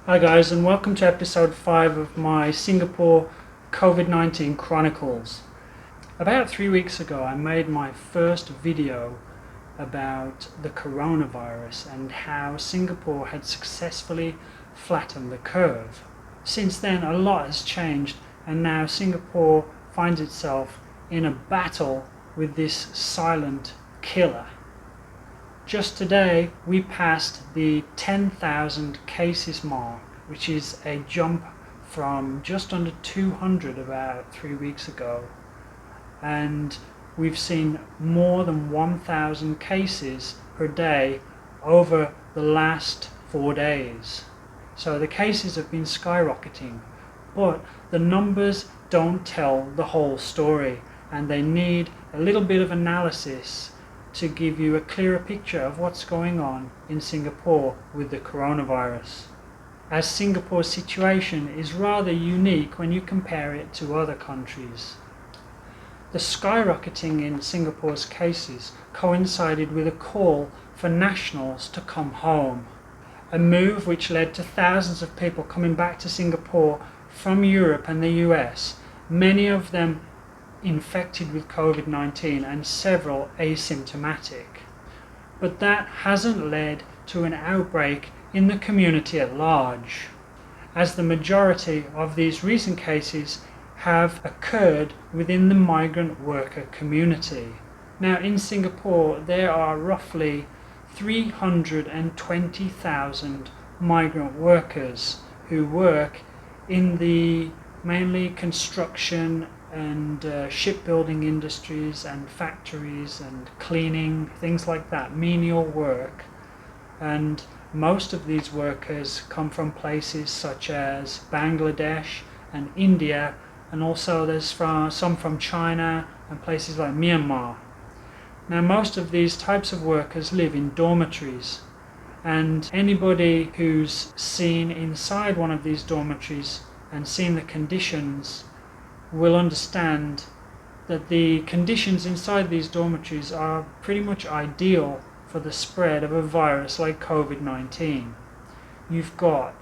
Hi guys, and welcome to episode 5 of my Singapore COVID-19 Chronicles. About 3 weeks ago I made my first video about the coronavirus and how Singapore had successfully flattened the curve. Since then a lot has changed, and now Singapore finds itself in a battle with this silent killer. Just today we passed the 10,000 cases mark, which is a jump from just under 200 about 3 weeks ago, and we've seen more than 1,000 cases per day over the last 4 days. So the cases have been skyrocketing, but the numbers don't tell the whole story, and they need a little bit of analysis to give you a clearer picture of what's going on in Singapore with the coronavirus, as Singapore's situation is rather unique when you compare it to other countries. The skyrocketing in Singapore's cases coincided with a call for nationals to come home, a move which led to thousands of people coming back to Singapore from Europe and the US, many of them infected with COVID-19 and several asymptomatic. But that hasn't led to an outbreak in the community at large, as the majority of these recent cases have occurred within the migrant worker community. Now in Singapore there are roughly 320,000 migrant workers who work in the mainly construction and shipbuilding industries and factories and cleaning, things like that, menial work. And most of these workers come from places such as Bangladesh and India, and also there's some from China and places like Myanmar. Now most of these types of workers live in dormitories, and anybody who's seen inside one of these dormitories and seen the conditions will understand that the conditions inside these dormitories are pretty much ideal for the spread of a virus like COVID-19. You've got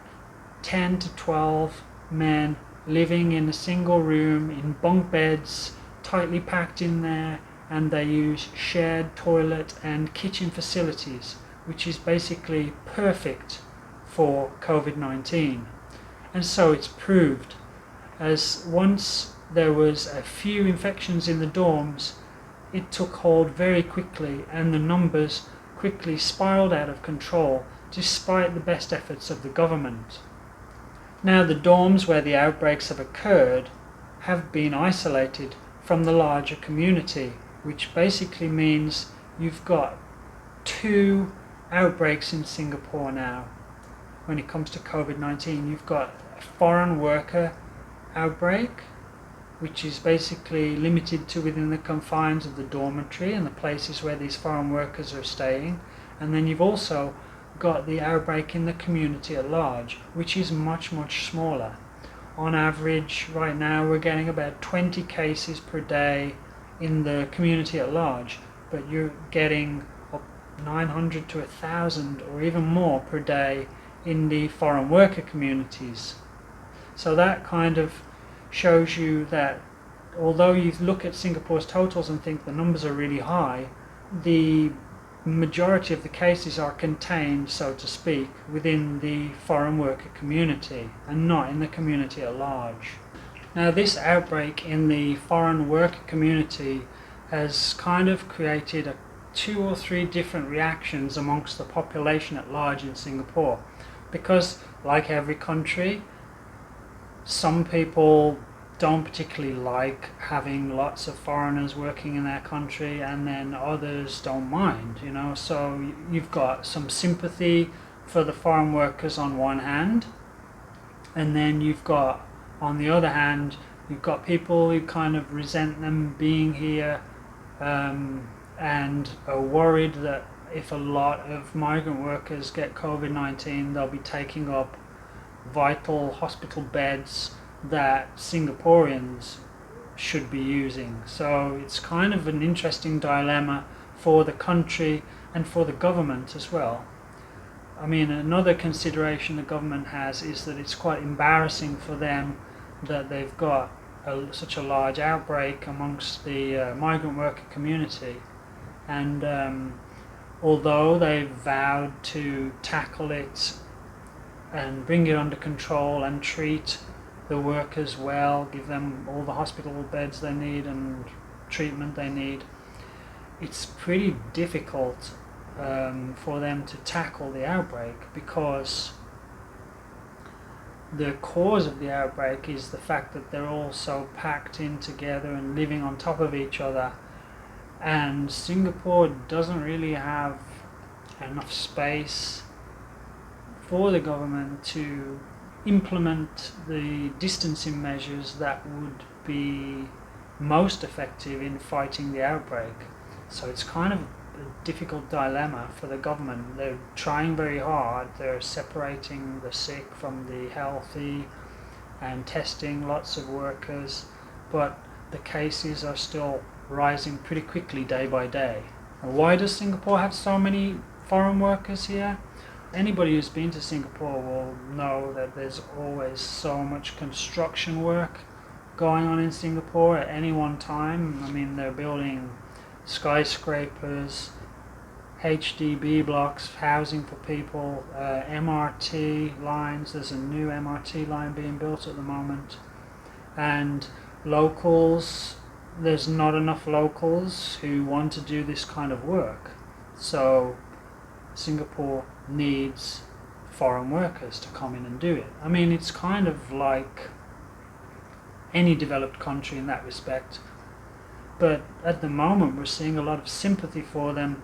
10 to 12 men living in a single room in bunk beds, tightly packed in there, and they use shared toilet and kitchen facilities, which is basically perfect for COVID-19. And so it's proved, as once there was a few infections in the dorms, it took hold very quickly and the numbers quickly spiraled out of control despite the best efforts of the government. Now the dorms where the outbreaks have occurred have been isolated from the larger community, which basically means you've got 2 outbreaks in Singapore now. When it comes to COVID-19, you've got a foreign worker outbreak, which is basically limited to within the confines of the dormitory and the places where these foreign workers are staying. And then you've also got the outbreak in the community at large, which is much, much smaller. On average, right now, we're getting about 20 cases per day in the community at large, but you're getting up 900 to 1,000 or even more per day in the foreign worker communities. So that kind of shows you that although you look at Singapore's totals and think the numbers are really high, the majority of the cases are contained, so to speak, within the foreign worker community and not in the community at large. Now this outbreak in the foreign worker community has kind of created 2 or 3 different reactions amongst the population at large in Singapore, because like every country, some people don't particularly like having lots of foreigners working in their country, and then others don't mind, so you've got some sympathy for the foreign workers on one hand, and then you've got, on the other hand, you've got people who kind of resent them being here, and are worried that if a lot of migrant workers get COVID-19, they'll be taking up vital hospital beds that Singaporeans should be using. So it's kind of an interesting dilemma for the country and for the government as well. I mean, another consideration the government has is that it's quite embarrassing for them that they've got such a large outbreak amongst the migrant worker community, and although they've vowed to tackle it and bring it under control and treat the workers well, give them all the hospital beds they need and treatment they need, it's pretty difficult for them to tackle the outbreak, because the cause of the outbreak is the fact that they're all so packed in together and living on top of each other, and Singapore doesn't really have enough space for the government to implement the distancing measures that would be most effective in fighting the outbreak. So it's kind of a difficult dilemma for the government. They're trying very hard. They're separating the sick from the healthy and testing lots of workers, but the cases are still rising pretty quickly day by day. And why does Singapore have so many foreign workers here? Anybody who's been to Singapore will know that there's always so much construction work going on in Singapore at any one time. I mean, they're building skyscrapers, HDB blocks, housing for people, MRT lines. There's a new MRT line being built at the moment. And locals, there's not enough locals who want to do this kind of work. So Singapore needs foreign workers to come in and do it. I mean, it's kind of like any developed country in that respect. But at the moment we're seeing a lot of sympathy for them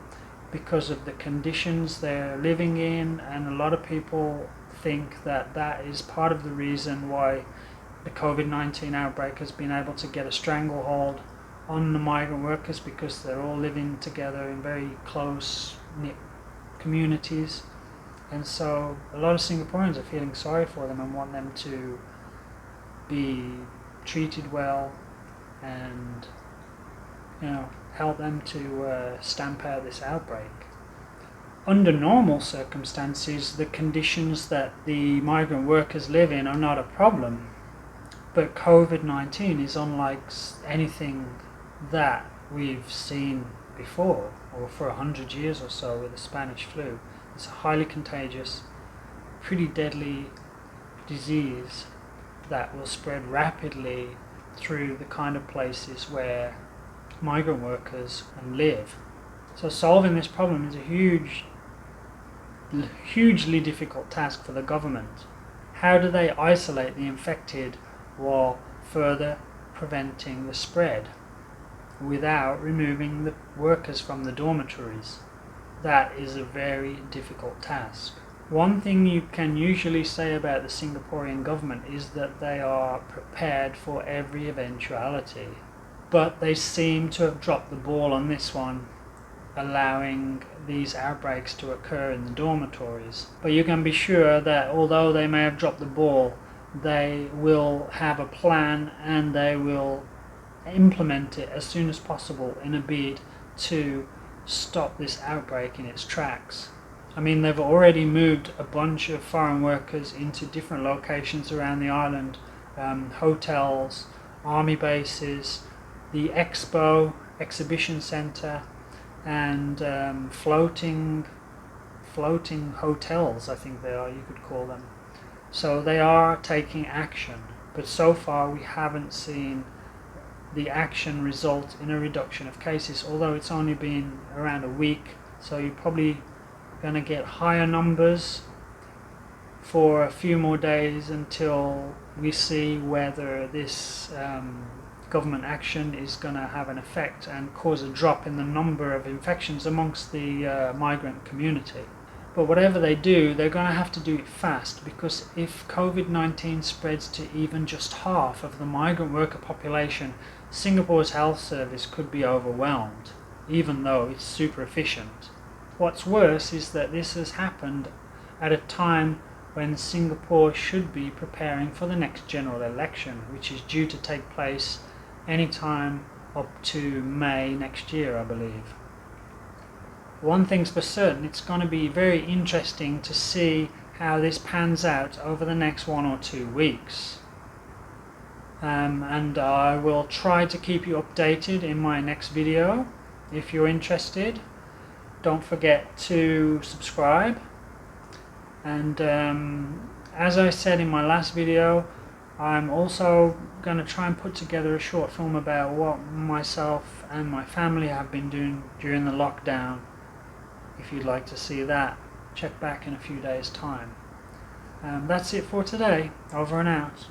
because of the conditions they're living in, and a lot of people think that that is part of the reason why the COVID-19 outbreak has been able to get a stranglehold on the migrant workers, because they're all living together in very close-knit communities. And so a lot of Singaporeans are feeling sorry for them and want them to be treated well and, you know, help them to stamp out this outbreak. Under normal circumstances, the conditions that the migrant workers live in are not a problem. But COVID-19 is unlike anything that we've seen before, or for 100 years or so with the Spanish flu. It's a highly contagious, pretty deadly disease that will spread rapidly through the kind of places where migrant workers live. So solving this problem is a hugely difficult task for the government. How do they isolate the infected while further preventing the spread without removing the workers from the dormitories? That is a very difficult task. One thing you can usually say about the Singaporean government is that they are prepared for every eventuality. But they seem to have dropped the ball on this one, allowing these outbreaks to occur in the dormitories. But you can be sure that although they may have dropped the ball, they will have a plan and they will implement it as soon as possible in a bid to stop this outbreak in its tracks. I mean, they've already moved a bunch of foreign workers into different locations around the island, hotels, army bases, the exhibition centre, and floating hotels, I think they are, you could call them. So they are taking action, but so far we haven't seen the action result in a reduction of cases, although it's only been around a week, so you're probably going to get higher numbers for a few more days until we see whether this government action is going to have an effect and cause a drop in the number of infections amongst the migrant community. But whatever they do, they're going to have to do it fast, because if COVID-19 spreads to even just half of the migrant worker population, Singapore's health service could be overwhelmed, even though it's super efficient. What's worse is that this has happened at a time when Singapore should be preparing for the next general election, which is due to take place any time up to May next year, I believe. one thing's for certain, it's going to be very interesting to see how this pans out over the next 1 or 2 weeks. And I will try to keep you updated in my next video. If you're interested, don't forget to subscribe. And as I said in my last video, I'm also going to try and put together a short film about what myself and my family have been doing during the lockdown. If you'd like to see that, check back in a few days' time. That's it for today. Over and out.